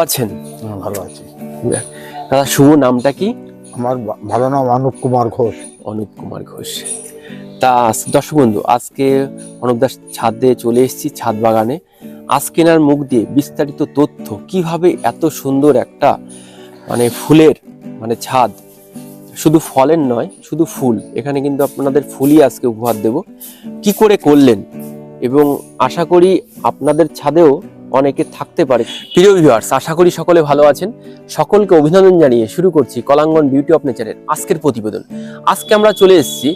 আছেন? ভালো আছি। দাদা শুভ নামটা কি? আমার ভালো নাম অনুপ কুমার ঘোষ। অনুপ কুমার ঘোষ। তা দর্শক বন্ধু, আজকে অনুপ দাস ছাদে চলে এসেছি, ছাদ বাগানে। আজকে এনার মুখ দিয়ে বিস্তারিত তথ্য, কিভাবে এত সুন্দর একটা ফুলের ছাদ, শুধু ফলের নয়, শুধু ফুল, এখানে কিন্তু আপনাদের ফুলই আজকে উপহার দেব, কি করে করলেন, এবং আশা করি আপনাদের ছাদেও অনেকে থাকতে পারে। প্রিয় ভিউয়ার্স, আশা করি সকলে ভালো আছেন। সকলকে অভিনন্দন জানিয়ে শুরু করছি কলাঙ্গন বিউটি অফ নেচারের আজকের প্রতিবেদন। আজকে আমরা চলে এসেছি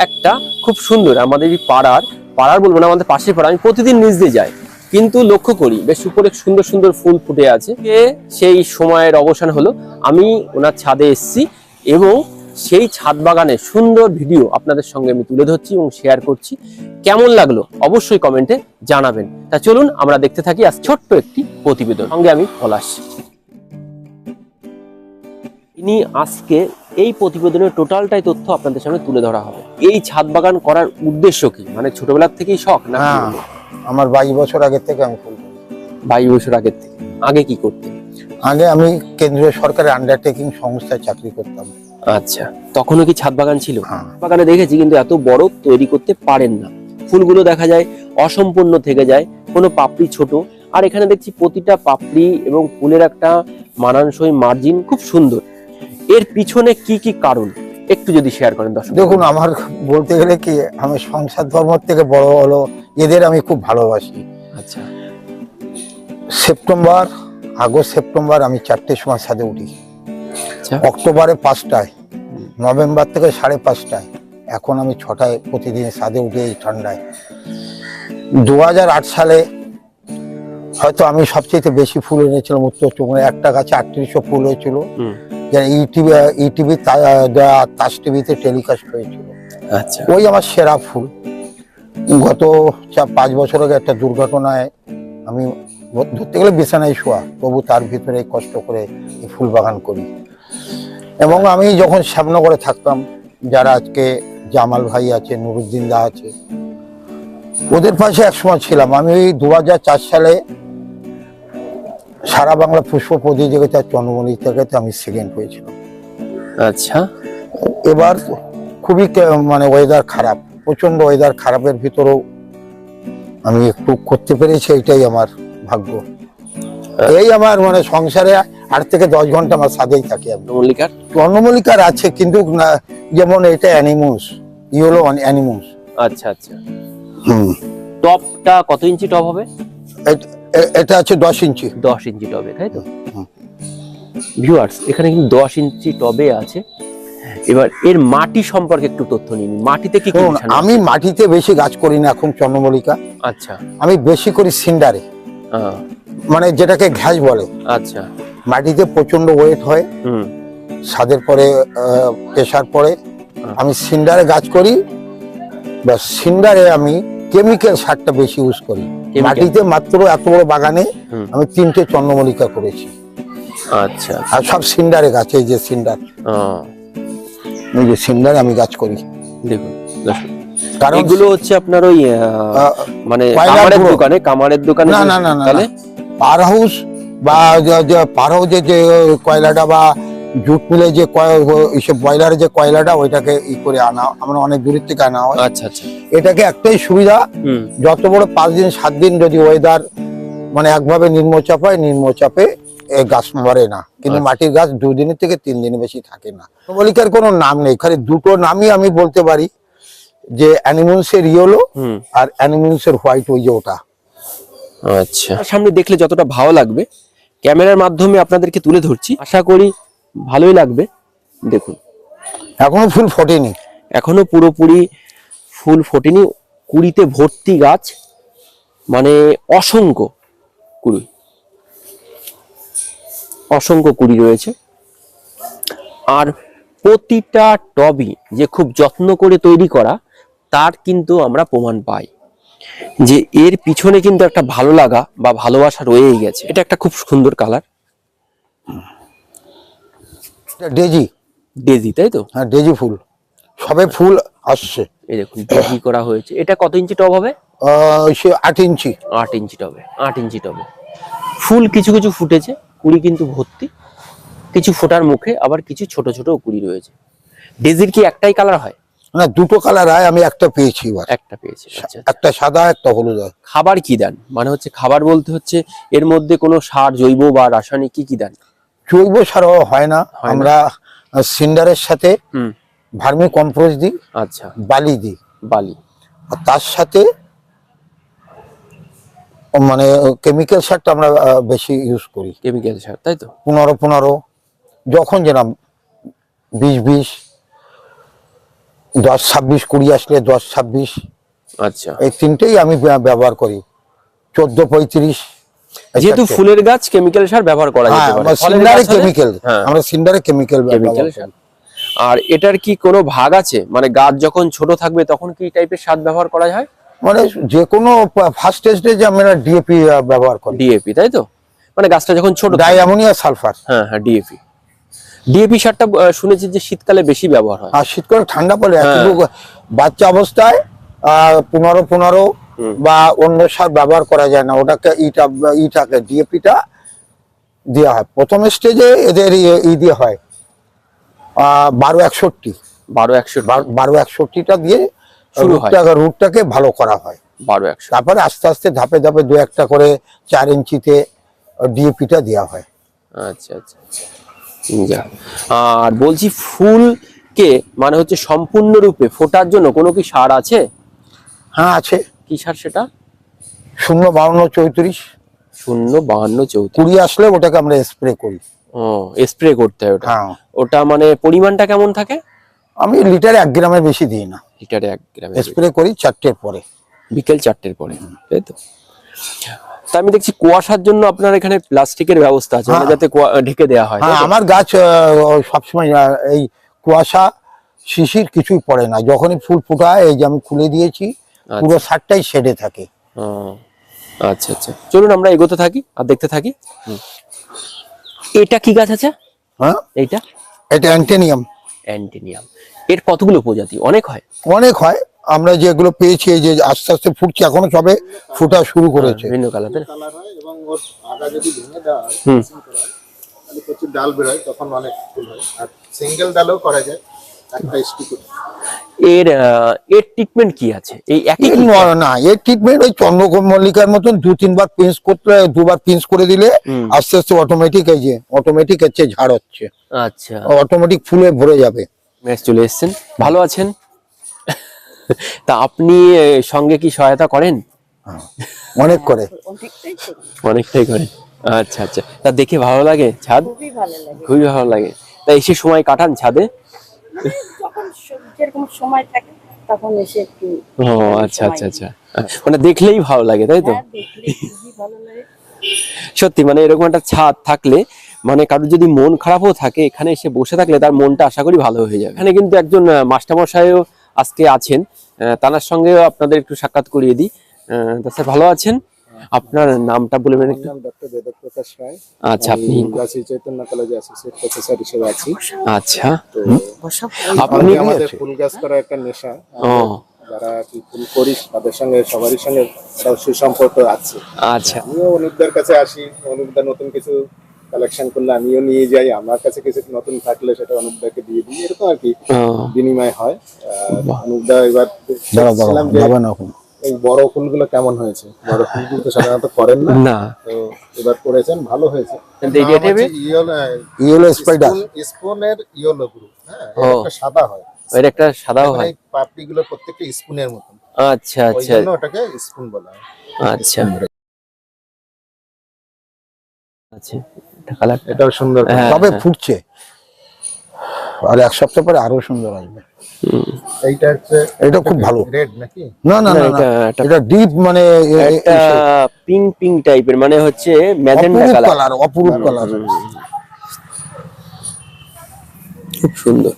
একটা খুব সুন্দর, আমাদের এই পাড়ার বলবো না, আমাদের পাশের পাড়া। আমি প্রতিদিন নিজ দিয়ে যাই, কিন্তু লক্ষ্য করি বেশ উপরে সুন্দর সুন্দর ফুল ফুটে আছে। সেই সময়ের অবসান হলো, আমি ওনার ছাদে এসেছি এবং সেই ছাদ বাগানের সুন্দর ভিডিও আপনাদের সঙ্গে আমি তুলে ধরছি এবং শেয়ার করছি। কেমন লাগলো অবশ্যই কমেন্টে জানাবেন। তা চলুন আমরা দেখতে থাকি আজ ছোট্ট একটি প্রতিবেদন। সঙ্গে আমি পলাশ। ইনি আজকে এই প্রতিবেদনের টোটালটাই তথ্য আপনাদের সামনে তুলে ধরা হবে। এই ছাদ বাগান করার উদ্দেশ্য কি? ছোটবেলার থেকেই শখ না? আমার 22 বছর আগে থেকে আমি ফুল করি। 22 বছর আগের থেকে। আগে কি করতেন? আগে আমি কেন্দ্রীয় সরকারের আন্ডারটেকিং সংস্থায় চাকরি করতাম। আচ্ছা, তখনও কি ছাদ বাগান ছিল? বাগানে দেখেছি, কিন্তু এত বড় তৈরি করতে পারেন না। ফুলগুলো দেখা যায় অসম্পূর্ণ থেকে যায়, কোনো পাপড়ি ছোট। আর এখানে দেখছি প্রতিটা পাপড়ি এবং ফুলের একটা মানানসই মার্জিন খুব সুন্দর। এর পিছনে কি কি কারণ একটু যদি শেয়ার করেন দর্শক। দেখুন, আমার বলতে গেলে কি, আমি সংসার ধর্ম থেকে বড় হলো এদের আমি খুব ভালোবাসি। আচ্ছা, আগস্ট সেপ্টেম্বর আমি 4টের সময় ছাদে উঠি। আচ্ছা, অক্টোবরে 5টায়, নভেম্বর থেকে 5:30টায়, এখন আমি 6টায় প্রতিদিন ছাদে উঠে এই ঠান্ডায়। 2008 সালে হয়তো আমি সবচেয়ে বেশি ফুল এনেছিলাম উত্তর চব্বিশ। একটা গাছে 3800 ফুল হয়েছিল, ইটিভি তাজ টিভিতে টেলিকাস্ট হয়েছিল। আচ্ছা, ওই আমার সেরা ফুল। গত 5 বছর আগে একটা দুর্ঘটনায় আমি ধরতে গেলে বিছানায় শোয়া, তবু তার ভিতরে কষ্ট করে এই ফুল বাগান করি। এবং আমি যখন শ্যামনগরে থাকতাম, যারা আজকে জামাল ভাই আছে, নুরুদ্দিন দা আছে, ওদের পাশে একসময় ছিলাম। আমি 2004 সালে সারা বাংলা পুষ্প প্রতিযোগিতার চন্দ্রমল্লিকাতে আমি সেকেন্ড হয়েছিলাম। আচ্ছা, এবার খুবই ওয়েদার খারাপ, প্রচন্ড ওয়েদার খারাপের ভিতরেও আমি একটু করতে পেরেছি, এটাই আমার ভাগ্য। এই আমার সংসারে 8 থেকে 10 ঘন্টা আমার ছাদেই থাকি। চন্দ্রমল্লিকার আছে, কিন্তু যেমন এটা অ্যানিমুস, ইয়েলো অ্যানিমুস। আচ্ছা আচ্ছা। টপটা কত ইঞ্চি টপ হবে? এটা আছে 10 ইঞ্চি। 10 ইঞ্চি টবে, তাই তো? ভিউয়ার্স, এখানে কিন্তু 10 ইঞ্চি টবে আছে। এবার এর মাটি সম্পর্কে একটু তথ্য নিন। মাটিতে কি? আমি মাটিতে বেশি গাছ করি না এখন চন্দ্রমল্লিকা। আচ্ছা, আমি বেশি করি সিন্ডারে, যেটাকে ঘাস বলে। আচ্ছা, মাটিতে প্রচন্ড ওয়েট হয়, ছাদের পরে প্রেসার পরে, আমি সিন্ডারে গাছ করি। বা সিন্ডারে আমি কেমিক্যাল সারটা বেশি ইউজ করি। মাটিতে মাত্র এত বড় বাগানে আমি 3টে চন্দ্রমল্লিকা করেছি। আচ্ছা, আর সব সিন্ডারে গাছ। এই যে সিন্ডার, এই যে সিন্ডারে আমি গাছ করি। দেখুন, কারণ এগুলো হচ্ছে আপনার ওই কামারের দোকানে। না না না না, পার হাউস বা পার হাউসে যে কয়লাটা বা জুট মিলে যে বয়লারের যে কয়লাটা, ওইটাকে করে আনা, আমরা অনেক দূরের থেকে আনা হয়। আচ্ছা আচ্ছা। এটাকে একটাই সুবিধা, যত বড় 5 দিন 7 দিন যদি ওয়েদার একভাবে নিম্নচাপ হয়, নিম্নচাপে গাছ মরে না। কিন্তু মাটির গাছ 2 দিনের থেকে 3 দিনের বেশি থাকে না। চন্দ্রমল্লিকার কোনো নাম নেই, খালি দুটো নামই আমি বলতে পারি, যে অ্যানিমুলসের ইয়েলো আর অ্যানিমুলসের হোয়াইট, ওই যে ওটা। আচ্ছা, সামনে দেখলে যতটা ভালো লাগবে, ক্যামেরার মাধ্যমে আপনাদেরকে তুলে ধরছি, আশা করি ভালোই লাগবে। দেখুন, এখনো ফুল ফোটেনি, এখনো পুরোপুরি ফুল ফোটেনি। কুড়িতে ভর্তি গাছ, অসংখ্য কুড়ি রয়েছে। আর প্রতিটা টবই যে খুব যত্ন করে তৈরি করা, তার কিন্তু আমরা প্রমাণ পাই যে এর পিছনে কিন্তু একটা ভালো লাগা বা ভালোবাসা রয়েই গেছে। এটা একটা খুব সুন্দর কালার, ডেজি, তাই তো? হ্যাঁ, ডেজি ফুল, সবে ফুল আসছে। এই দেখুন, ডেজি করা হয়েছে। এটা কত ইঞ্চি টব হবে? 8 ইঞ্চি। 8 ইঞ্চি টবে, 8 ইঞ্চি টবে ফুল কিছু কিছু ফুটেছে, কুড়ি কিন্তু ভর্তি, কিছু ফোটার মুখে, আবার কিছু ছোট ছোট কুড়ি রয়েছে। ডেজির কি একটাই কালার হয়? না, দুটো কালার হয়, আমি একটা পেয়েছি এবার। একটা পেয়েছি, আচ্ছা। একটা সাদা, একটা হলুদ হয়। খাবার কি দেন, মানে হচ্ছে খাবার বলতে হচ্ছে এর মধ্যে কোনো সার, জৈব বা রাসায়নিক কি কি দেন? জৈব সারও হয় না, হয় না। আমরা সিন্ডারের সাথে হুম, ভার্মি কম্পোস্ট দিই, আচ্ছা, বালি দিই, বালি। আর তার সাথে মানে কেমিক্যাল সারটা আমরা বেশি ইউজ করি। কেমিক্যাল সার, তাই তো? 15-15 যখন যেরকম 20-20, 10-26, 20 আসলে 10-26, আচ্ছা। এই তিনটেই আমি ব্যবহার করি। 14-35 যেহেতু ফুলের গাছ কেমিক্যাল সার ব্যবহার করা যেতে পারে, ফলের সিন্ডারে গাছ হলে- কেমিক্যাল, হ্যাঁ, আমরা সিন্ডারে কেমিক্যাল কেমিক্যাল সার। আর এটার কি কোনো ভাগ আছে, মানে গাছ যখন ছোট থাকবে তখন কি টাইপের সার ব্যবহার করা হয়? মানে যে কোনো ফার্স্ট স্টেজে আমরা ডিএপি ব্যবহার করি, ডিএপি, তাই তো? মানে গাছটা যখন ছোট থাকবে। ডাইঅ্যামোনিয়া সালফার। হ্যাঁ হ্যাঁ, ডিএপি। ডিএপি সারটা শুনেছি যে শীতকালে বেশি ব্যবহার হয়। আর শীতকালে ঠান্ডা পড়ে, হ্যাঁ। কিন্তু বাচ্চা অবস্থায় 15-15 বা অন্য সার ব্যবহার করা যায় না, ওটাকে ইটাকে ডিএপিটা দেওয়া হয়। প্রথম স্টেজে এদের দিয়ে হয় 12-61, 12-61টা দিয়ে শুরু হয়। রুটটাকে ভালো করা হয়। 12-100। তারপরে আস্তে আস্তে ধাপে ধাপে 2-1টা করে 4 ইঞ্চিতে ডিএপিটা দেওয়া হয়। আচ্ছা আচ্ছা আচ্ছা। যা। আর বলছি ফুলকে মানে হচ্ছে সম্পূর্ণরূপে ফোটার জন্য কোনো কি সার আছে? হ্যাঁ আছে, কি সার সেটা? 0-52-34, 0-52-34। 20 আসলে ওটাকে আমরা স্প্রে করি। ও, স্প্রে করতে হয় ওটা? হ্যাঁ, ওটা মানে পরিমাণটা কেমন থাকে? আমি লিটারে 1 গ্রামের বেশি দিই না, লিটারে 1 গ্রাম। স্প্রে করি 4টের পরে, বিকেল 4টের পরে, তাই তো? তা আমি দেখছি কুয়াশার জন্য আপনার এখানে প্লাস্টিকের ব্যবস্থা আছে, মানে হ্যাঁ। যাতে ঢেকে দেওয়া হয়, তাই হ্যাঁ তো? আমার গাছ সবসময় এই কুয়াশা শিশির কিছুই পড়ে না, যখনই ফুল ফোটায় এই যে আমি খুলে দিয়েছি, পুরো সারটাই শেডে থাকে। ও, আচ্ছা আচ্ছা, চলুন আমরা এগোতে থাকি আর দেখতে থাকি। এটা কি গাছ আছে? হ্যাঁ, এইটা এটা অ্যান্টেনিয়াম। অ্যান্টিনিয়াম। এর কতগুলো প্রজাতি? অনেক হয়? অনেক হয়, আমরা যেগুলো পেয়েছি এই যে আস্তে আস্তে ফুটছে, এখনো সবে ফোটা শুরু করেছে। বিভিন্ন কালারের। কালার হয় এবং ওর আগা যদি ভেঙে দেওয়া হয়, হুম। dressing করা হয়, তাহলে প্রচুর ডাল বেরোয়, তখন অনেক ফুল হয়। আর সিঙ্গেল ডালও করা যায়, একটা স্টিক। এর ট্রিটমেন্ট কি আছে? এই একই কি? না, এর ট্রিটমেন্ট ওই চন্দ্রমল্লিকার মতন 2-3 বার পিঞ্চ করতে, 2বার পিঞ্চ করে দিলে আস্তে আস্তে অটোমেটিক এই যে অটোমেটিক হচ্ছে ঝাড় হচ্ছে, আচ্ছা, অটোমেটিক ফুলে ভরে যাবে। বেশ, চলে এসেছেন, ভালো আছেন? তা আপনি সঙ্গে কি সহায়তা করেন? অনেক করে। অনেকটাই করেন। আচ্ছা আচ্ছা, তা দেখে ভালো লাগে ছাদ? খুবই ভালো লাগে। খুবই ভালো লাগে। তা এসে সময় কাটান ছাদে? যখন যেরকম সময় থাকে তখন এসে একটু ও আচ্ছা আচ্ছা আচ্ছা, মানে দেখলেই ভালো লাগে, তাই তো? হ্যাঁ, দেখলে খুবই ভালো লাগে। সত্যি, মানে এরকম একটা ছাদ থাকলে, মানে কারোর যদি মন খারাপও থাকে, এখানে এসে বসে থাকলে তার মনটা আশা করি ভালো হয়ে যাবে। এখানে কিন্তু একজন মাস্টারমশাইও আজকে আছেন, তার সঙ্গেও আপনাদের একটু সাক্ষাৎ করিয়ে দিই। তা স্যার ভালো আছেন? আপনার নামটা বলবেন একটু? নাম ডক্টর বেদপ্রকাশ রায়। আচ্ছা, আপনি? রাজশাহী চৈতন্য কলেজে অ্যাসোসিয়েট প্রফেসর হিসেবে আছি। আচ্ছা, তো আপনি? আমাদের ফুল গাছ করা একটা নেশা। ও যারা কি ফুল করিস তাদের সঙ্গে সবারই সঙ্গে একটা সুসম্পর্ক আছে। আচ্ছা, আমিও অনুপদের কাছে আসি, অনুপদা নতুন কিছু কালেকশন করলে আমিও নিয়ে যাই, আমার কাছে কিছু নতুন থাকলে সেটা অনুপদাকে দিয়ে দিই, এরকম আর কি ও, বিনিময় হয়। অনুপদা এবার দেখছিলাম যে যাবে না এখন। এই বড় ফুলগুলো কেমন হয়েছে, বড় ফুলগুলো তো সাধারণত করেন না, না, তো এবার করেছেন, ভালো হয়েছে। কিন্তু এই ডেটে ইয়েলো স্পাইডার। স্পুনের ইয়েলো গ্রুপ, হ্যাঁ, ও। এটা একটা সাদা হয়, এর একটা সাদাও হয়? এই পাপড়িগুলো প্রত্যেকটা স্পুনের মতন, আচ্ছা ওই আচ্ছা জন্য ওটাকে স্পুন বলা হয়। আচ্ছা আচ্ছা, এটা কালার, এটাও সুন্দর। হ্যাঁ, তবে হ্যাঁ। ফুটছে, আর 1 সপ্তাহ পরে আরো সুন্দর আসবে। এইটা হচ্ছে এটা খুব ভালো। রেড নাকি? না না না, না, এটা ডিপ মানে একটা পিঙ্ক পিঙ্ক টাইপের, মানে হচ্ছে ম্যাজেন্টা অপরূপ কালার। কালার, অপরূপ কালার। খুব সুন্দর।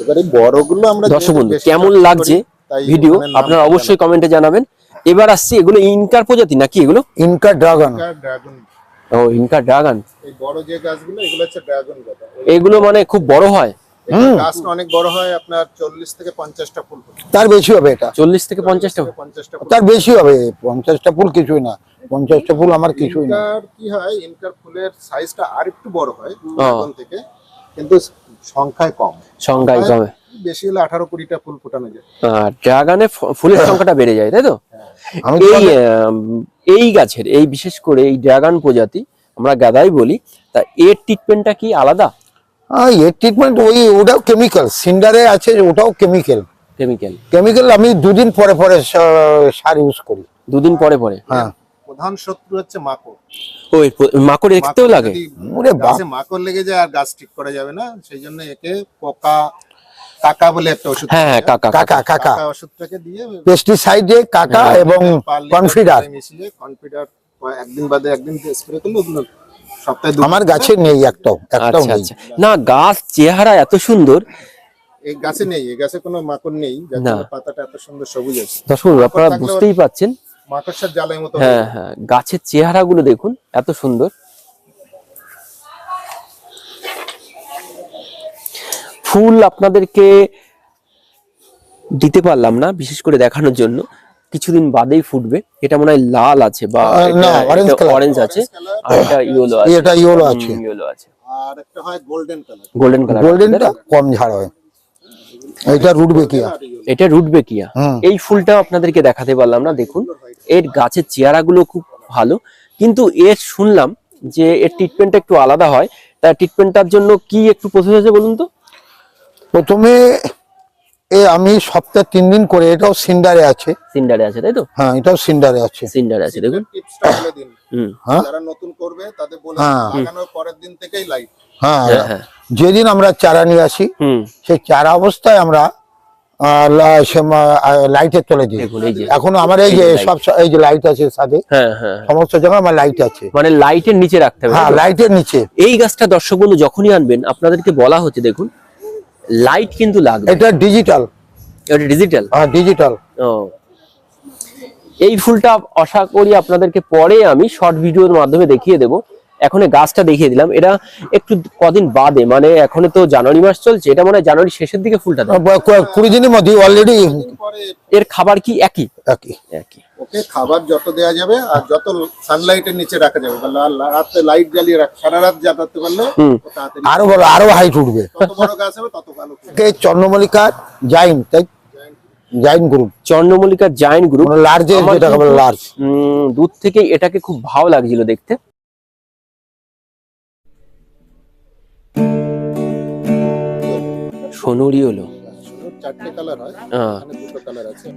এবারে বড়গুলো আমরা দর্শক বন্ধু, বেশি কেমন চাষ লাগছে করি, তাই ভিডিও ওখানে নামটা আপনারা অবশ্যই কমেন্টে জানাবেন। এবার আসছি, এগুলো ইনকার প্রজাতি নাকি এগুলো? Inca dragon. ড্রাগন। ও, ইনকা ড্রাগন। এই বড় যে গাছগুলো এগুলো হচ্ছে ড্রাগন গাছ। এগুলো মানে খুব বড় হয়? গাছটা অনেক বড় হয়, আপনার 40 থেকে 50টা ফুল ফোটে। তার বেশি হবে, এটা 40 থেকে 50টা? 50টা ফুল। তার বেশি হবে, 50টা ফুল কিছুই না, 50টা ফুল আমার কিছুই না। ইনকার কি হয়, ইনকার ফুলের সাইজটা আর একটু বড় হয় ড্রাগন থেকে, কিন্তু সংখ্যায় কম। সংখ্যায় কমে, বেশি হলে 18-20টা ফুল ফোটানো যায়। ড্রাগনে ফুলের সংখ্যাটা বেড়ে যায়, তাই তো? আমি এই তোমাকে- এই গাছের, এই বিশেষ করে এই ড্রাগন প্রজাতি আমরা গাঁদাই বলি, তা এর ট্রিটমেন্টটা কি আলাদা? এর ট্রিটমেন্ট ওটাও কেমিক্যাল, সিন্ডারে আছে ওটাও কেমিক্যাল। কেমিক্যাল আমি 2 দিন পরে পরে সার ইউজ করি। 2 দিন পরে পরে? হ্যাঁ। প্রধান শত্রু হচ্ছে মাকড়। ওই মাকড় দেখতেও মাকড় লাগে? যদি ওরে বাপ। গাছে মাকড় লেগে যায় আর গাছ ঠিক করা যাবে না, সেই জন্য একে কাকা বলে একটা ওষুধ হ্যাঁ, পাওয়া যায়। কাকা। কাকা কাকা ওষুধটাকে দিয়ে পেস্টিসাইডে কাকা হ্যাঁ। এবং পারলে কনফিডার। মিশিয়ে কনফিডার একদিন বাদে একদিন স্প্রে করলে সপ্তাহে 2 আমার গাছে নেই, একটাও আচ্ছা নেই। আচ্ছা, না গাছ চেহারা এত সুন্দর, এই গাছে নেই, এই গাছে কোনো মাকড় নেই, যার না। জন্য পাতাটা এত সুন্দর সবুজ আছে। দর্শক আপনারা বুঝতেই পাচ্ছেন। মাকড়সার জ্বালায় মতো হ্যাঁ হ্যাঁ, গাছের চেহারা গুলো দেখুন এত সুন্দর। ফুল আপনাদেরকে দিতে পারলাম না বিশেষ করে দেখানোর জন্য, কিছুদিন বাদেই ফুটবে। এটা মনে হয় লাল আছে বা না, orange color। অরেঞ্জ আছে, আর এটা ইয়েলো আছে। এটা ইয়েলো আছে। ইয়েলো আছে, আর একটা হয় গোল্ডেন কালার। Golden colour. গোল্ডেনটা কম ঝাড় হয়, এটা রুটবেকিয়া। এটা রুটবেকিয়া। হুম। এই ফুলটাও আপনাদেরকে দেখাতে পারলাম না, দেখুন এর গাছের চেহারাগুলো খুব ভালো, কিন্তু এর শুনলাম যে এর ট্রিটমেন্টটা একটু আলাদা হয়। তার ট্রিটমেন্টটার জন্য কি একটু প্রসেস আছে বলুন তো? প্রথমে আমি সপ্তাহে 3 দিন করে, এটাও সিন্ডারে আছে। সিন্ডারে আছে, তাই তো? হ্যাঁ, এটাও সিন্ডারে আছে। সিন্ডারে আছে, দেখুন। টিপসটা বলে দিন। হুম। হ্যাঁ যারা নতুন করবে তাদের বলে হ্যাঁ। লাগানোর পরের দিন থেকেই লাইট। হ্যাঁ, হ্যাঁ হ্যাঁ। যেদিন আমরা চারা নিয়ে আসি হুম। সেই চারা অবস্থায় আমরা লাইটে চলে দিই। দেখুন এই যে, এখন আমার এই যে সব এই যে লাইট আছে সাথে, হ্যাঁ হ্যাঁ, সমস্ত জায়গায় আমার লাইট আছে। মানে লাইটের নিচে রাখতে হবে, হ্যাঁ, তাই তো? লাইটের নিচে। এই গাছটা দর্শক বন্ধু যখনই আনবেন আপনাদেরকে বলা হচ্ছে, দেখুন লাইট কিন্তু লাগবে। এটা ডিজিটাল। এটা ডিজিটাল। হ্যাঁ, ডিজিটাল। ও, এই ফুলটা আশা করি আপনাদেরকে পরে আমি শর্ট ভিডিওর মাধ্যমে দেখিয়ে দেব। এখন এই গাছটা দেখিয়ে দিলাম, এটা একটু কদিন বাদে, মানে এখন তো জানুয়ারি মাস চলছে, এটা মনে হয় জানুয়ারি শেষের দিকে ফুলটা দেয়। 20 দিনের মধ্যে অলরেডি পরে এর খাবার কি একই? একই। একই। ওকে খাবার যত দেওয়া যাবে আর যত সানলাইটের নিচে রাখা যাবে, বা রাতে লাইট জ্বালিয়ে সারা রাত জ্বালাতে পারলে হুম। ও তাড়াতাড়ি আরো বড়, আরো হাইট উঠবে। তত বড় গাছ হবে তত ভালো ফুল। চন্দ্রমল্লিকার জাইন, তাই Zain group, চন্দ্রমল্লিকার giant group. Large, আমার যেটা কিন্তু, লার্জ। দূর থেকে এটাকে খুব ভালো লাগছিল দেখতে। সোনুরি হলো। সোনার 4টে কালার হয়, হ্যাঁ। এখানে 2টো কালার আছে।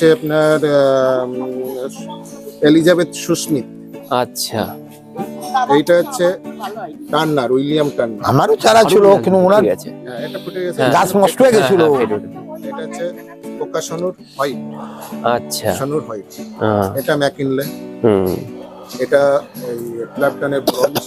হচ্ছে আপনার এলিজাবেথ সুস্মিত। আচ্ছা, এইটা হচ্ছে টার্নার, উইলিয়াম টার্নার। আমারও চারা ছিল, কিন্তু ওনার ঠিক আছে। হ্যাঁ, এটা ফুটে গেছে। হ্যাঁ। গাছ নষ্ট হয়ে গেছিল। হ্যাঁ, হ্যাঁ, ফেটে উঠেছে। এটা হচ্ছে পোকা সনুর হোয়াইট। আচ্ছা। সনুর হোয়াইট। হ্যাঁ, এটা ম্যাকিনলে। হুম। এটা এই ক্লাপটনের ব্রঞ্জ।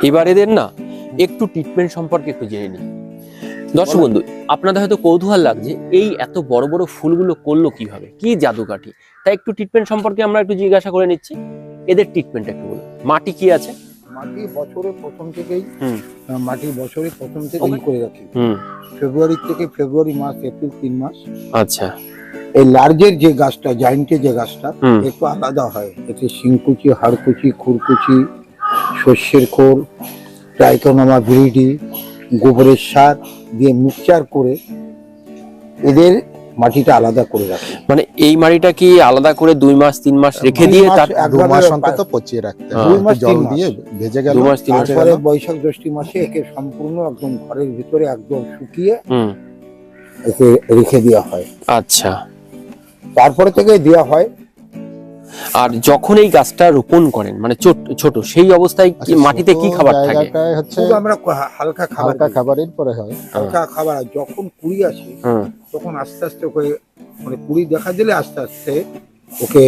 এবার এদের না একটু ট্রিটমেন্ট সম্পর্কে একটু জেনে নিই। দর্শক বন্ধু, আপনাদের হয়তো কৌতূহল লাগছে এই এত বড় বড় ফুলগুলো করলো কিভাবে, কি জাদুকাঠি, তাই একটু ট্রিটমেন্ট সম্পর্কে আমরা একটু জিজ্ঞাসা করে নিচ্ছি। এদের ট্রিটমেন্ট একটু বলুন। মাটি কি আছে? মাটি বছরের প্রথম থেকেই হুম। মাটি বছরের প্রথম থেকেই করে রাখি। হুম। ফেব্রুয়ারি থেকে ফেব্রুয়ারি মাস, এপ্রিল 3 মাস। আচ্ছা। এই লার্জের যে গাছটা, জায়েন্টের যে গাছটা, হুম। একটু আলাদা হয়। এতে শিংকুচি, হাড়কুচি, খুরকুচি, শস্যের খোল, ট্রাইকোনোমা ভিরিডি, গোবরের সার দিয়ে মিক্সচার করে এদের মাটিটা আলাদা করে রাখি। মানে এই মাটিটা কি আলাদা করে 2 মাস 3 মাস রেখে দিয়ে তার 2 মাস অন্তত পচিয়ে রাখতে হ্যাঁ। হবে, 2 মাস, জল 3 মাস। দিয়ে ভেজে গেল, 2 মাস 3 মাস তারপরে বৈশাখ জ্যৈষ্ঠ মাসে একে সম্পূর্ণ একদম ঘরের ভিতরে একদম শুকিয়ে হুম। একে রেখে দেওয়া হয়। আচ্ছা। তারপরে থেকে দেওয়া হয়। আর যখন এই গাছটা রোপণ করেন মানে ছোট সেই অবস্থায় কি মাটিতে কি খাবার থাকে? জায়গাটায় হচ্ছে শুধু আমরা হালকা খাবার হালকা দিই। খাবারের পরে হয়। হালকা খাবার। আর যখন কুড়ি আসে হুম। তখন আস্তে আস্তে ওকে মানে কুড়ি দেখা দিলে আস্তে আস্তে ওকে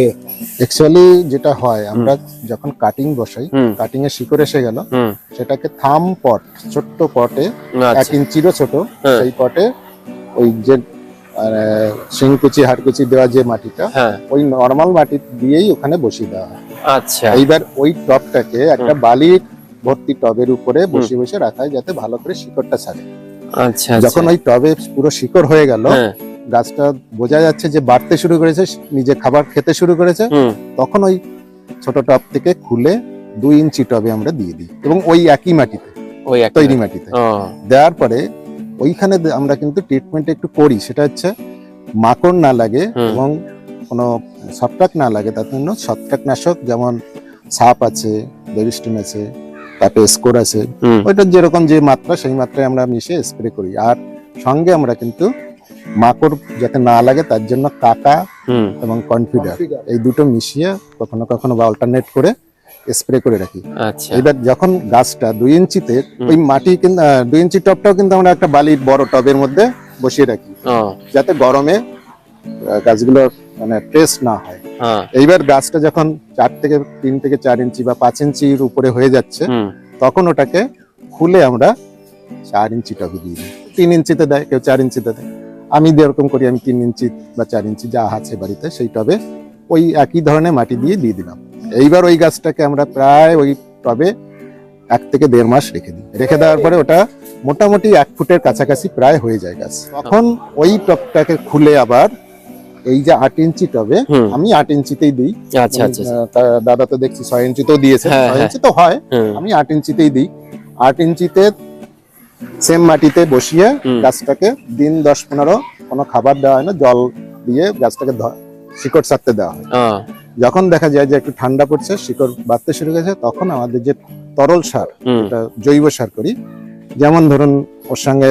অ্যাকচুয়ালি যেটা হয়, আমরা যখন কাটিং বসাই, হুম। কাটিং এর শিকড় এসে গেল, হুম। সেটাকে থাম পট, ছোট্ট পটে, 1 আচ্ছা। ইঞ্চিরও ছোট, হ্যাঁ। সেই পটে ওই যে শিংকুচি হাড়কুচি দেওয়া যে মাটিটা, হ্যাঁ। ওই নর্মাল মাটি দিয়েই ওখানে বসিয়ে দেওয়া হয়। আচ্ছা। এইবার ওই টবটাকে একটা বালির ভর্তি টবের উপরে বসে বসে রাখা হয়, যাতে ভালো করে শিকড়টা ছাড়ে। আচ্ছা। যখন ওই টবে পুরো শিকড় হয়ে গেল, হ্যাঁ। গাছটা বোঝা যাচ্ছে যে বাড়তে শুরু করেছে, নিজে খাবার খেতে শুরু করেছে, হুম। তখন ওই ছোট টব থেকে খুলে 2 ইঞ্চি টবে আমরা দিয়ে দিই, এবং ওই একই মাটিতে, ওই একটা তৈরি মাটিতে ও, দেওয়ার পরে ওইখানে আমরা কিন্তু ট্রিটমেন্ট একটু করি। সেটা হচ্ছে মাকড় না লাগে হুম। এবং কোনো ছত্রাক না লাগে, তার জন্য ছত্রাকনাশক যেমন সাপ আছে, বেবিস্টিন আছে, তারপরে স্কোর আছে, হুম। ওইটার যেরকম যে মাত্রা, সেই মাত্রায় আমরা মিশিয়ে স্প্রে করি। আর সঙ্গে আমরা কিন্তু মাকড় যাতে না লাগে তার জন্য কাকা হুম। এবং কনফিডার, এই দুটো মিশিয়ে কখনো কখনো বা অল্টারনেট করে স্প্রে করে রাখি। আচ্ছা। এবার যখন গাছটা 2 ইঞ্চিতে, হুম। ওই মাটি কিন্তু 2 ইঞ্চি টবটাও কিন্তু আমরা একটা বালির বড় টবের মধ্যে বসিয়ে রাখি, ও, যাতে গরমে গাছগুলোর মানে টেস্ট না হয়। হ্যাঁ। এইবার গাছটা যখন 3 থেকে 4 ইঞ্চি বা 5 ইঞ্চির উপরে হয়ে যাচ্ছে, হুম। তখন ওটাকে খুলে আমরা 4 ইঞ্চি টবে দিয়ে দিই। 3 ইঞ্চিতে দেয়, কেউ 4 ইঞ্চিতে দেয়। আমি যেরকম করি, আমি 3 ইঞ্চি বা 4 ইঞ্চি যা আছে বাড়িতে, সেই টবে ওই একই ধরনের মাটি দিয়ে দিলাম। এইবার ওই গাছটাকে আমরা প্রায় ওই টবে 1 থেকে 1.5 মাস রেখে দিই। রেখে দেওয়ার পরে ওটা মোটামুটি 1 ফুটের কাছাকাছি প্রায় হয়ে যায় গাছ। তখন ওই টবটাকে খুলে আবার এই যে 8 ইঞ্চি টবে, হুম। আমি 8 ইঞ্চিতেই দিই। আচ্ছা। আচ্ছা। দাদা তো দেখছি 6 ইঞ্চিতেও দিয়েছে, হ্যাঁ, 6 হ্যাঁ। ইঞ্চি তো হয়, হুম। আমি 8 ইঞ্চিতেই দিই। 8 ইঞ্চিতে সেম মাটিতে বসিয়ে হুম। গাছটাকে দিন 10-15 কোনো খাবার দেওয়া হয় না, জল দিয়ে গাছটাকে শিকড় ছাড়তে দেওয়া হয়। ও, যখন দেখা যায় যে একটু ঠান্ডা পড়ছে, শিকড় বাড়তে শুরু করেছে, তখন আমাদের যে তরল সার, হুম। এটা জৈব সার করি। যেমন ধরুন ওর সঙ্গে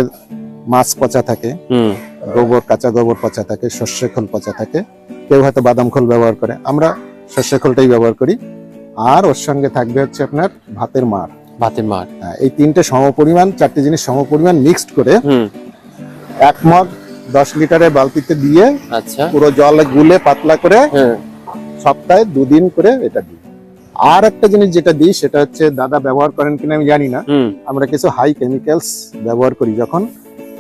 মাছ পচা থাকে, হুম। গোবর, কাঁচা গোবর পচা থাকে, সর্ষে খোল পচা থাকে, কেউ হয়তো বাদাম খোল ব্যবহার করে, আমরা সর্ষে খোলটাই ব্যবহার করি। আর ওর সঙ্গে থাকবে হচ্ছে আপনার ভাতের মাড়। ভাতের মার। হ্যাঁ, এই 3টে সমপরিমাণ, 4টে জিনিস সমপরিমাণ মিক্সড করে হুম। 1 মগ 10 লিটারের বালতিতে দিয়ে আচ্ছা। পুরো জল গুলে পাতলা করে হ্যাঁ। সপ্তাহে 2 দিন করে এটা দিই। আর একটা জিনিস যেটা দিই, সেটা হচ্ছে দাদা ব্যবহার করেন কিনা আমি জানি না, হুম। আমরা কিছু হাই কেমিক্যালস ব্যবহার করি যখন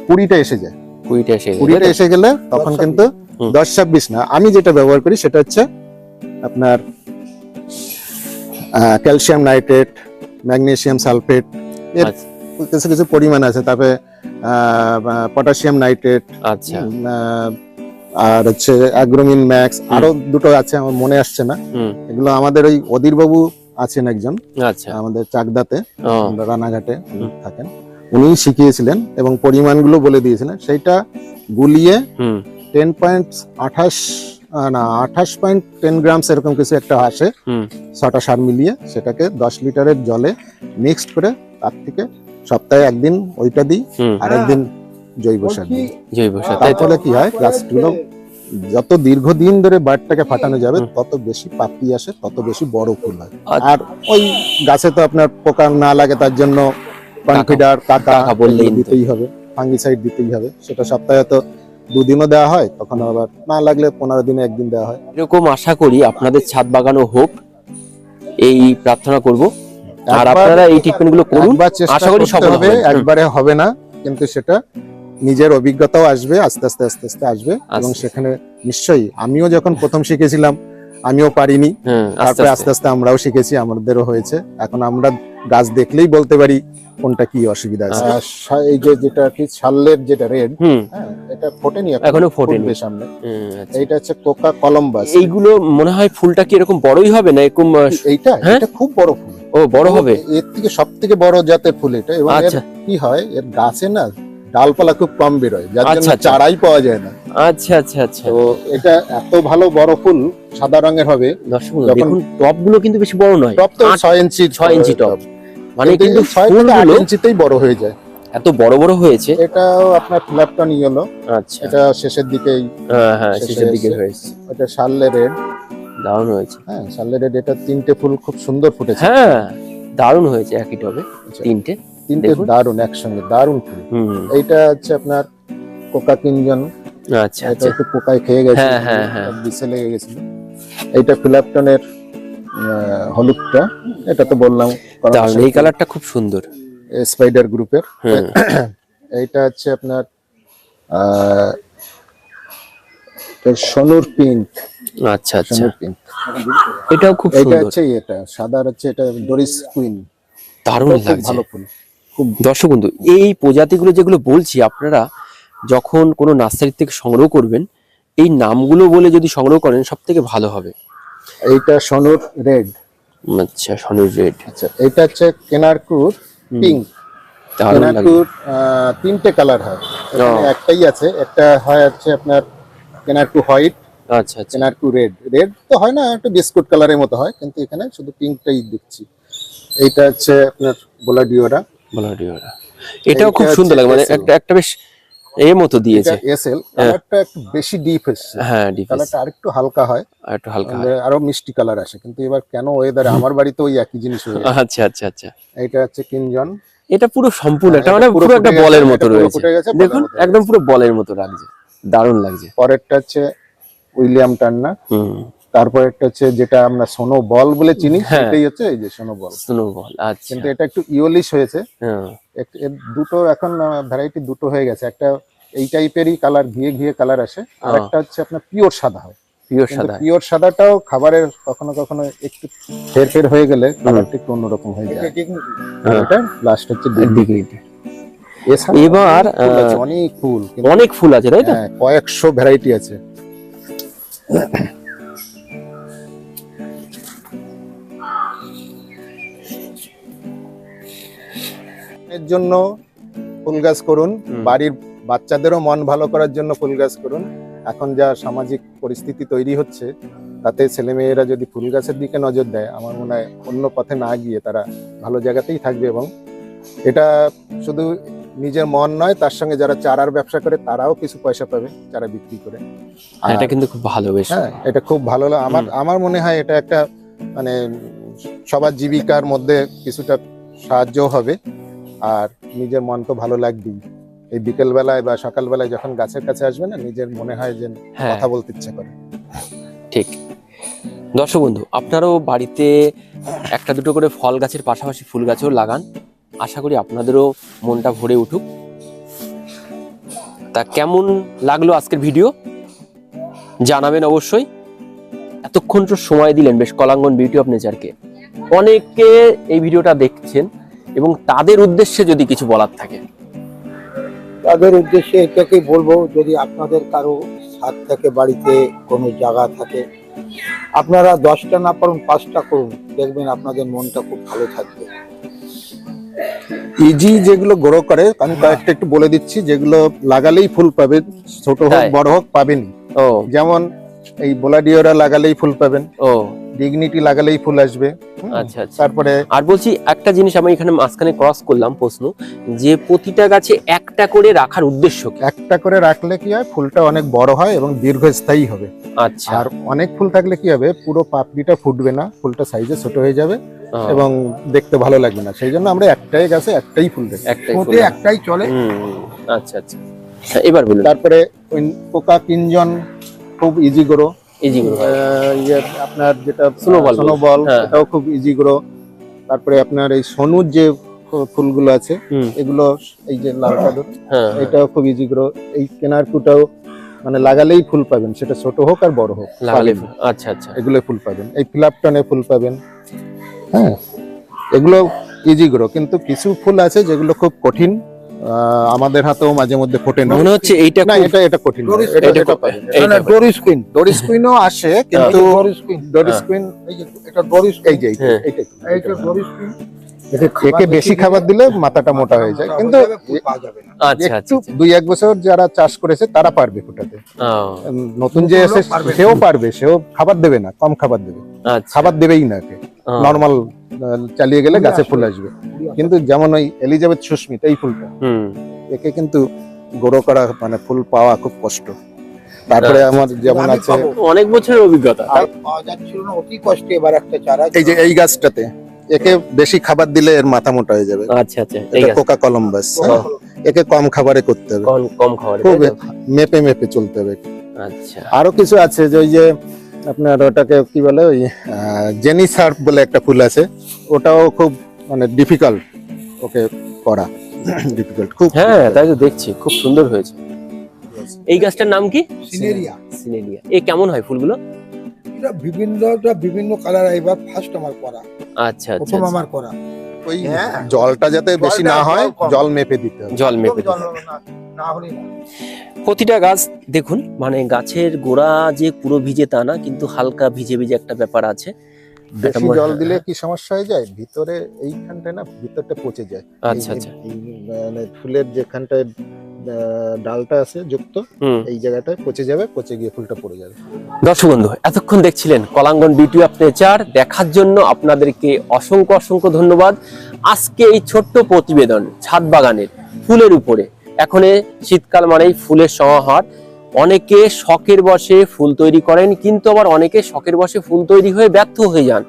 কুড়িটা এসে যায়। 20টা এসে গেছে। 20টা এসে গেলে তখন 10-26 কিন্তু হুম। 10-26 না, আমি যেটা ব্যবহার করি সেটা হচ্ছে আপনার ক্যালসিয়াম নাইট্রেট, ম্যাগনেসিয়াম সালফেট, এর আচ্ছা। কিছু কিছু পরিমাণ আছে, তারপরে পটাশিয়াম নাইট্রেট, আচ্ছা। আর হচ্ছে অ্যাগ্রোমিন ম্যাক্স, আরো দুটো আছে আমার মনে আসছে না। হুম। এগুলো আমাদের ওই অধীর বাবু আছেন একজন আচ্ছা। আমাদের চাকদাতে, ও, রানাঘাটে উনি হুম। থাকেন, উনি শিখিয়েছিলেন এবং পরিমাণগুলো বলে দিয়েছিলেন। সেইটা গুলিয়ে হুম। 28.10 গ্রামস এরকম কিছু একটা আসে, হুম। 6টা সার মিলিয়ে সেটাকে 10 লিটারের জলে মিক্সড করে তার থেকে সপ্তাহে 1 দিন ওইটা দিই, হুম। আর 1 দিন জৈব সার দিই। জৈব সার, তার তাই তো? ফলে কি হয়, গাছগুলো যত দীর্ঘদিন ধরে বাড়টাকে ফাটানো যাবে, হুম। তত বেশি পাপড়ি আসে, তত বেশি বড় ফুল হয়। আচ্ছা। আর ওই গাছে তো আপনার পোকা না লাগে তার জন্য কনফিডার, কাকা কাকা বললেই এগুলো দিতেই হবে, ফাঙ্গিসাইড দিতেই হবে। সেটা সপ্তাহে তো 2 দিনও দেওয়া হয়, তখন আবার না লাগলে 15 দিনে 1 দিন দেওয়া হয়। এরকম আশা করি আপনাদের ছাদ বাগানও হোক, এই প্রার্থনা করব। আর একবার- আপনারা এই ট্রিটমেন্ট গুলো করুন, একবার চেষ্টা আশা করি করতে সফল হবে, হবেন। হুম। একবারে হবে না, কিন্তু সেটা নিজের অভিজ্ঞতাও আসবে, আস্তে আস্তে আসবে, এবং আচ্ছা। সেখানে নিশ্চয়ই আমিও যখন প্রথম শিখেছিলাম আমিও পারিনি, তারপরে আস্তে আস্তে আস্তে আমরাও শিখেছি, আমাদেরও হয়েছে। এখন আমরা গাছ দেখলেই বলতে পারি কোনটা কি অসুবিধা আছে। এই যে যেটা কি শালের যেটা রেড, হুম হ্যাঁ, এটা ফোটেনি, এখনো ফোটেনি। ফুটবে সামনে। আচ্ছা। এইটা হচ্ছে কোকা কলম্বাস। এইগুলো মনে হয় ফুলটা কি এরকম বড়ই হবে না এরকম এইটা হ্যাঁ? এটা খুব বড় ফুল, ও বড় হবে? এর থেকে সব থেকে বড় জাতের ফুল এটা। এবং এর আচ্ছা কি হয়, এর গাছে না ডালপালা খুব কম বেরোয়, যার জন্য আচ্ছা, আচ্ছা। চারাই পাওয়া যায় না। আচ্ছা আচ্ছা আচ্ছা। তো এটা এত ভালো বড় ফুল, সাদা রঙের হবে। দর্শক যখন- দেখুন টপ গুলো কিন্তু বেশি বড় নয়, টপ তো 8 6 ইঞ্চি 6 ইঞ্চি টপ, মানে কিন্তু 6 থেকে 8 ফুলগুলো ইঞ্চিতেই বড় হয়ে যায়। এত বড় বড় হয়েছে। এটাও আপনার ফ্ল্যাপটন ইয়েলো, আচ্ছা এটা শেষের দিকেই। হ্যাঁ হ্যাঁ শেষে শেষের দিকে এসে। হয়েছে, এটা শার্লে রেড, দারুণ হয়েছে। হ্যাঁ শার্লে রেড। এটা 3টে ফুল খুব সুন্দর ফুটেছে। হ্যাঁ দারুণ হয়েছে একই টবে আচ্ছা, 3টে। 3টে দেখুন। দারুণ একসঙ্গে, দারুণ ফুল। এইটা হচ্ছে আপনার কোকা কিঞ্জন, আচ্ছা এটা আচ্ছা। একটু পোকায় খেয়ে গেছে, হ্যাঁ, হ্যাঁ, হ্যাঁ। বিষে লেগে গেছিল। এইটা ফিলাপটনের হলুদটা, এটা তো বললাম দারুণ, এই কালারটা খুব সুন্দর। স্পাইডার গ্রুপের। হুম এইটা হচ্ছে আপনার সনুর পিঙ্ক, আচ্ছা আচ্ছা, সনুর পিঙ্ক। এটাও খুব এইটা সুন্দর, হচ্ছে এটা সাদা, হচ্ছে এটা ডোরিস কুইন, দারুণ খুব লাগছে। ভালো ফুল। দর্শক বন্ধু, এই প্রজাতিগুলো যেগুলো বলছি, আপনারা যখন কোনো নার্সারি থেকে সংগ্রহ করবেন এই নামগুলো বলে যদি সংগ্রহ করেন সব থেকে ভালো হবে। এইটা সনুর রেড। আচ্ছা সনুর রেড, আচ্ছা, এটা হচ্ছে কেনারকুর পিঙ্ক। দারুণ লাগছে। কেনারকুর 3টে কালার হয়, এখানে একটাই আছে। একটা হয় হচ্ছে আপনার কেনারকু হোয়াইট, আচ্ছা আচ্ছা, কেনারকু রেড। রেড তো হয় না, একটা বিস্কুট কালারের মতো হয়, কিন্তু এখানে শুধু পিঙ্কটাই দেখছি। এইটা হচ্ছে আপনার বোলাডিওরা। বলাডিওরা, এটাও খুব এইটা সুন্দর লাগে, মানে হচ্ছে একটা একটা বেশ এর মতো দিয়েছে। এটা এসএল, কালারটা একটু বেশি ডিপ এসছে, হ্যাঁ ডিফেন্স কালারটা আরেকটু হালকা হয়, আর একটু হালকা হয়। তাহলে আরো মিষ্টি কালার আসে। কিন্তু এবার কেন ওয়েদারে আমার বাড়িতে ওই একই জিনিস হয়ে গেছে। আচ্ছা আচ্ছা আচ্ছা, এইটা হচ্ছে কিনজন। এটা পুরো সম্পূর্ণ একটা এটা মানে পুরো পুরো একটা ফুটে গেছে, বলের মতো এটা পুরো রয়েছে। ফুটে গেছে, বলের দেখুন মতো একদম পুরো বলের মতো লাগছে, দারুণ লাগছে। পরেরটা হচ্ছে উইলিয়াম টার্নার। হুম, তারপর একটা হচ্ছে যেটা আমরা সোনো বল বলে চিনি, হ্যাঁ। সেটাই হচ্ছে এই যে সোনো বল। স্নোবল, আচ্ছা কিন্তু এটা একটু ইয়োলিশ হয়েছে। হ্যাঁ এর দুটো এখন ভ্যারাইটি দুটো হয়ে গেছে, একটা এই টাইপেরই কালার, ঘিয়ে ঘিয়ে কালার আসে, আর একটা হচ্ছে আপনার পিওর সাদা হয়। পিওর কিন্তু সাদা। পিওর সাদাটাও খাবারের কখনো কখনো একটু ফের হয়ে গেলে কালারটা একটু অন্যরকম হয়ে যায়। আর এটা লাস্ট হচ্ছে দিকে এছাড়া এবার, অনেক ফুল আছে, অনেক ফুল, কিন্তু অনেক ফুল আছে তাই তো? হ্যাঁ, কয়েকশো ভ্যারাইটি আছে। এর জন্য ফুল গাছ করুন, বাড়ির বাচ্চাদেরও মন ভালো করার জন্য ফুল গাছ করুন। এখন যা সামাজিক পরিস্থিতি তৈরি হচ্ছে, তাতে ছেলেমেয়েরা যদি ফুল গাছের দিকে নজর দেয়, আমার মনে হয় অন্য পথে না গিয়ে তারা ভালো জায়গাতেই থাকবে। এবং এটা শুধু নিজের মন নয়, তার সঙ্গে যারা চারার ব্যবসা করে তারাও কিছু পয়সা পাবে চারা বিক্রি করে। হ্যাঁ, এটা কিন্তু খুব ভালো, বেশ হ্যাঁ, এটা খুব ভালো। আমার মনে হয় এটা একটা মানে সবার জীবিকার মধ্যে কিছুটা সাহায্য হবে, আর নিজের মন তো ভালো লাগবেই। এই বিকেল বেলায় বা সকাল বেলায় যখন গাছের কাছে আসবে না, নিজের মনে হয় যে হ্যাঁ কথা বলতে ইচ্ছে করে। ঠিক। দর্শক বন্ধু, আপনারাও বাড়িতে একটা দুটো করে ফল গাছের পাশাপাশি ফুল গাছও লাগান, আশা করি আপনাদেরও মনটা ভরে উঠুক। তা কেমন লাগলো আজকের ভিডিও জানাবেন অবশ্যই। এতক্ষণ তো সময় দিলেন বেশ কলাঙ্গন বিউটি অফ নেচারকে। অনেকে এই ভিডিওটা দেখছেন এবং তাদের উদ্দেশ্যে যদি কিছু বলার থাকে। তাদের উদ্দেশ্যে এটাকেই বলবো, যদি আপনাদের কারো ছাদ থাকে, বাড়িতে কোনো জায়গা থাকে, আপনারা 10টা না পারুন 5টা করুন, দেখবেন আপনাদের মনটা খুব ভালো থাকবে। ইজি যেগুলো গ্রো করে, আমি কয়েকটা একটু বলে দিচ্ছি, যেগুলো লাগালেই ফুল পাবেন, ছোট হোক তাই? বড় হোক পাবেনই। ও যেমন এই বোলাডিওরা লাগালেই ফুল পাবেন, ও ডিগনিটি লাগালেই ফুল আসবে। আচ্ছা আচ্ছা। তারপরে আর বলছি একটা জিনিস, আমি এখানে মাঝখানে ক্রস করলাম প্রশ্ন, যে প্রতিটা গাছে একটা করে রাখার উদ্দেশ্য কি? একটা করে রাখলে কি হয়, ফুলটা অনেক বড় হয় এবং দীর্ঘস্থায়ী হবে। আচ্ছা, আর অনেক ফুল থাকলে কি হবে, পুরো পাপড়িটা ফুটবে না, ফুলটা সাইজে ছোট হয়ে যাবে এবং দেখতে ভালো লাগবে না। সেই জন্য আমরা একটাই গাছে একটাই ফুল রাখি, একটাই মোটে ফুল। একটাই চলে। আচ্ছা আচ্ছা, এবার বলুন। তারপরে ওই পোকা কিঞ্জন খুব ইজি গ্রো। ইজি গ্রো, আপনার যেটা Snowball স্নোবল, হ্যাঁ। এটাও খুব ইজি গ্রো। তারপরে আপনার এই সনুর যে ফুলগুলো আছে, এগুলো এই যে লাল কালার, হ্যাঁ এটাও খুব ইজি গ্রো। এই কেনারকুটাও মানে লাগালেই ফুল পাবেন, সেটা ছোট হোক আর বড় হোক, লাগালে পাবেন। ফুল। আচ্ছা আচ্ছা। এগুলো ফুল পাবেন, এই ফিলাপটনে ফুল পাবেন। হ্যাঁ, এগুলো ইজি গ্রো, কিন্তু কিছু ফুল আছে যেগুলো খুব কঠিন, আমাদের হাতেও মাঝে মধ্যে ফোটে না। মনে হচ্ছে এইটা না, খুব- এটা কঠিন না, ডোরিস এটা এটা এটা খুব- পাবেন। এইটা না, পাবেন। ডোরিস কুইন, ডোরিস কুইনও আসে, কিন্তু ডোরিস কুইন, ডোরিস হ্যাঁ। কুইন এই যে এটা ডোরিস এই যে হ্যাঁ। এইটা এইটা ডোরিস কুইন। একে বেশি খাবার দিলে মাথাটা মোটা হয়ে যায়, কিন্তু পাওয়া যাবে না। আচ্ছা আচ্ছা একটু আচ্ছা। 2-1 বছর যারা চাষ করেছে তারা পারবে ফোটাতে। ও, নতুন যে এসে পারবে। সেও পারবে, সেও খাবার দেবে না, কম খাবার দেবে, আচ্ছা। খাবার দেবেই না, একে ও, নর্মাল চালিয়ে গেলে ফুল গাছে আসবে। ফুল আসবে। কিন্তু যেমন ওই এলিজাবেথ সুস্মিত এই ফুলটা, হুম, একে কিন্তু গ্রো করা মানে ফুল পাওয়া খুব কষ্ট। তারপরে আচ্ছা। আমার যেমন আমি আছে পাবো। অনেক বছরের অভিজ্ঞতা। আর পাওয়া যাচ্ছিল না, অতি কষ্টে এবার একটা চারা। এই যে এই গাছটাতে, একে বেশি খাবার দিলে এর মাথা মোটা হয়ে যাবে। আচ্ছা আচ্ছা, এই এটা গাছ কোকা কলম্বাস, ও। একে কম খাবারে করতে হবে, কম কম খাওয়ার। খুব মেপে মেপে চলতে হবে। আচ্ছা আরো কিছু আছে যে ওই যে আপনার ওটাকে কি বলে, ওই জেনি সার্ফ বলে একটা ফুল আছে, ওটাও খুব মানে ডিফিকাল্ট ওকে করা, ডিফিকাল্ট খুব। হ্যাঁ, তাই তো দেখছি খুব সুন্দর হয়েছে। এই গাছটার নাম কি? সিনেরিয়া। সিনেলিয়া। এ কেমন হয় ফুলগুলো? এটা বিভিন্ন কালার, এবার ফার্স্ট আমার করা, আচ্ছা আচ্ছা প্রথম আচ্ছা। আমার করা। ওই হ্যাঁ। জলটা যাতে বেশি না জলটা হয়, জল কম। জল মেপে দিতে হবে। জল মেপে জল দিতে। না হলে না। প্রতিটা গাছ দেখুন, মানে গাছের গোড়া যে পুরো ভিজে তা না, কিন্তু হালকা ভিজে ভিজে একটা ব্যাপার আছে। বেশি একটা জল দিলে কি সমস্যা হয়ে যায়, ভিতরে এইখানটায় না, ভিতরটা পচে যায়। আচ্ছা এই- আচ্ছা। এই মানে ফুলের যেখানটায় ডালটা আছে যুক্ত, হুম। এই জায়গাটায় পচে যাবে, পচে গিয়ে ফুলটা পড়ে যাবে। দর্শক বন্ধু, এতক্ষণ দেখছিলেন কলাঙ্গন বিউটি অফ নেচার, দেখার জন্য আপনাদেরকে অসংখ্য অসংখ্য ধন্যবাদ। আজকে এই ছোট্ট প্রতিবেদন ছাদ বাগানের ফুলের উপরে। এখন এ শীতকাল মানেই ফুলের সমাহার। অনেকে শখের বশে ফুল তৈরি করেন, কিন্তু আবার অনেকে শখের বশে ফুল তৈরি হয়ে ব্যর্থ হয়ে যান।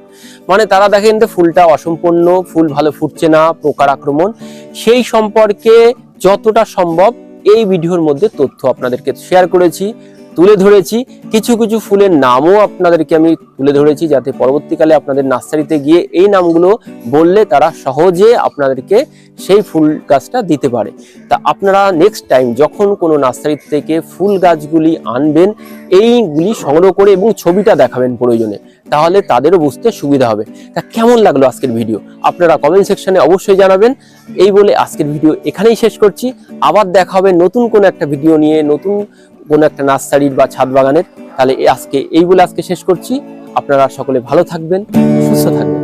মানে তারা দেখেন যে ফুলটা অসম্পূর্ণ, ফুল ভালো ফুটছে না, পোকার আক্রমণ। সেই সম্পর্কে যতটা সম্ভব এই ভিডিওর মধ্যে তথ্য আপনাদেরকে শেয়ার করেছি, তুলে ধরেছি। কিছু কিছু ফুলের নামও আপনাদেরকে আমি তুলে ধরেছি, যাতে পরবর্তীকালে আপনাদের নার্সারিতে গিয়ে এই নামগুলো বললে তারা সহজে আপনাদেরকে সেই ফুল গাছটা দিতে পারে। তা আপনারা নেক্সট টাইম যখন কোনো নার্সারি থেকে ফুল গাছগুলি আনবেন, এইগুলি সংগ্রহ করে এবং ছবিটা দেখাবেন প্রয়োজনে, তাহলে তাদেরও বুঝতে সুবিধা হবে। তা কেমন লাগলো আজকের ভিডিও আপনারা কমেন্ট সেকশনে অবশ্যই জানাবেন। এই বলে আজকের ভিডিও এখানেই শেষ করছি। আবার দেখা হবে নতুন কোনো একটা ভিডিও নিয়ে, নতুন কোনো একটা নার্সারির বা ছাদ বাগানের। তাহলে আজকে শেষ করছি। আপনারা সকলে ভালো থাকবেন, সুস্থ থাকবেন।